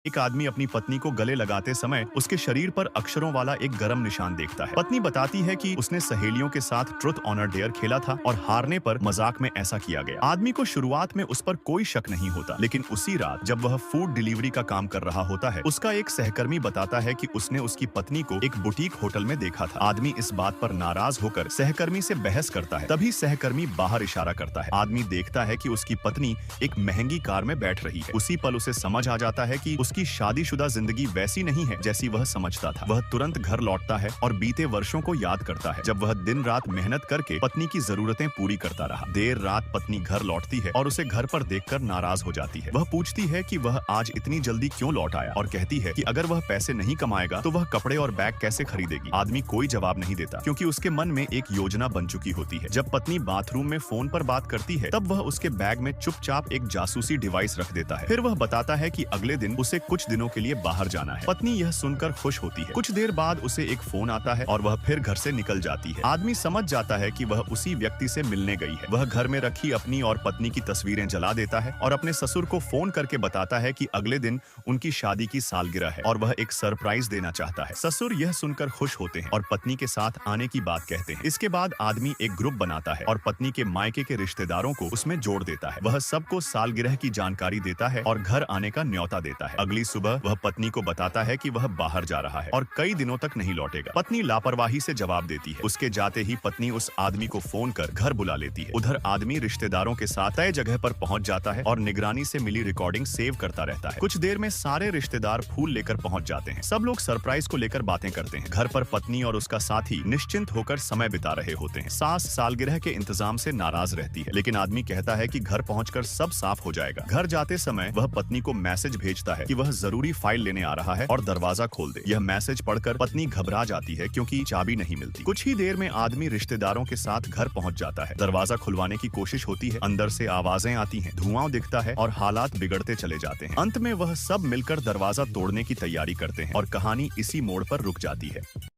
एक आदमी अपनी पत्नी को गले लगाते समय उसके शरीर पर अक्षरों वाला एक गरम निशान देखता है। पत्नी बताती है कि उसने सहेलियों के साथ ट्रुथ ऑनर डेयर खेला था और हारने पर मजाक में ऐसा किया गया। आदमी को शुरुआत में उस पर कोई शक नहीं होता, लेकिन उसी रात जब वह फूड डिलीवरी का काम कर रहा होता है, उसका एक सहकर्मी बताता है कि उसने उसकी पत्नी को एक बुटीक होटल में देखा था। आदमी इस बात पर नाराज होकर सहकर्मी से बहस करता है। तभी सहकर्मी बाहर इशारा करता है। आदमी देखता है कि उसकी पत्नी एक महंगी कार में बैठ रही है। उसी पल उसे समझ आ जाता है कि उसकी शादीशुदा जिंदगी वैसी नहीं है जैसी वह समझता था। वह तुरंत घर लौटता है और बीते वर्षों को याद करता है, जब वह दिन रात मेहनत करके पत्नी की जरूरतें पूरी करता रहा। देर रात पत्नी घर लौटती है और उसे घर पर देखकर नाराज हो जाती है। वह पूछती है कि वह आज इतनी जल्दी क्यों लौट आया और कहती है कि अगर वह पैसे नहीं कमाएगा तो वह कपड़े और बैग कैसे खरीदेगी। आदमी कोई जवाब नहीं देता, क्योंकि उसके मन में एक योजना बन चुकी होती है। जब पत्नी बाथरूम में फोन पर बात करती है, तब वह उसके बैग में चुपचाप एक जासूसी डिवाइस रख देता है। फिर वह बताता है कि अगले दिन उसे कुछ दिनों के लिए बाहर जाना है। पत्नी यह सुनकर खुश होती है। कुछ देर बाद उसे एक फोन आता है और वह फिर घर से निकल जाती है। आदमी समझ जाता है कि वह उसी व्यक्ति से मिलने गई है। वह घर में रखी अपनी और पत्नी की तस्वीरें जला देता है और अपने ससुर को फोन करके बताता है कि अगले दिन उनकी शादी की सालगिरह है और वह एक सरप्राइज देना चाहता है। ससुर यह सुनकर खुश होते हैं और पत्नी के साथ आने की बात कहते हैं। इसके बाद आदमी एक ग्रुप बनाता है और पत्नी के मायके के रिश्तेदारों को उसमें जोड़ देता है। वह सबको सालगिरह की जानकारी देता है और घर आने का न्योता देता है। अगली सुबह वह पत्नी को बताता है कि वह बाहर जा रहा है और कई दिनों तक नहीं लौटेगा। पत्नी लापरवाही से जवाब देती है। उसके जाते ही पत्नी उस आदमी को फोन कर घर बुला लेती है। उधर आदमी रिश्तेदारों के साथ तय जगह पर पहुंच जाता है और निगरानी से मिली रिकॉर्डिंग सेव करता रहता है। कुछ देर में सारे रिश्तेदार फूल लेकर पहुंच जाते हैं। सब लोग सरप्राइज को लेकर बातें करते हैं। घर पर पत्नी और उसका साथी निश्चिंत होकर समय बिता रहे होते हैं। सास सालगिरह के इंतजाम से नाराज रहती है, लेकिन आदमी कहता है कि घर पहुंचकर सब साफ हो जाएगा। घर जाते समय वह पत्नी को मैसेज भेजता है कि वह जरूरी फाइल लेने आ रहा है और दरवाजा खोल दे। यह मैसेज पढ़कर पत्नी घबरा जाती है, क्योंकि चाबी नहीं मिलती। कुछ ही देर में आदमी रिश्तेदारों के साथ घर पहुंच जाता है। दरवाजा खुलवाने की कोशिश होती है, अंदर से आवाजें आती हैं, धुआं दिखता है और हालात बिगड़ते चले जाते हैं। अंत में वह सब मिलकर दरवाजा तोड़ने की तैयारी करते हैं और कहानी इसी मोड़ पर रुक जाती है।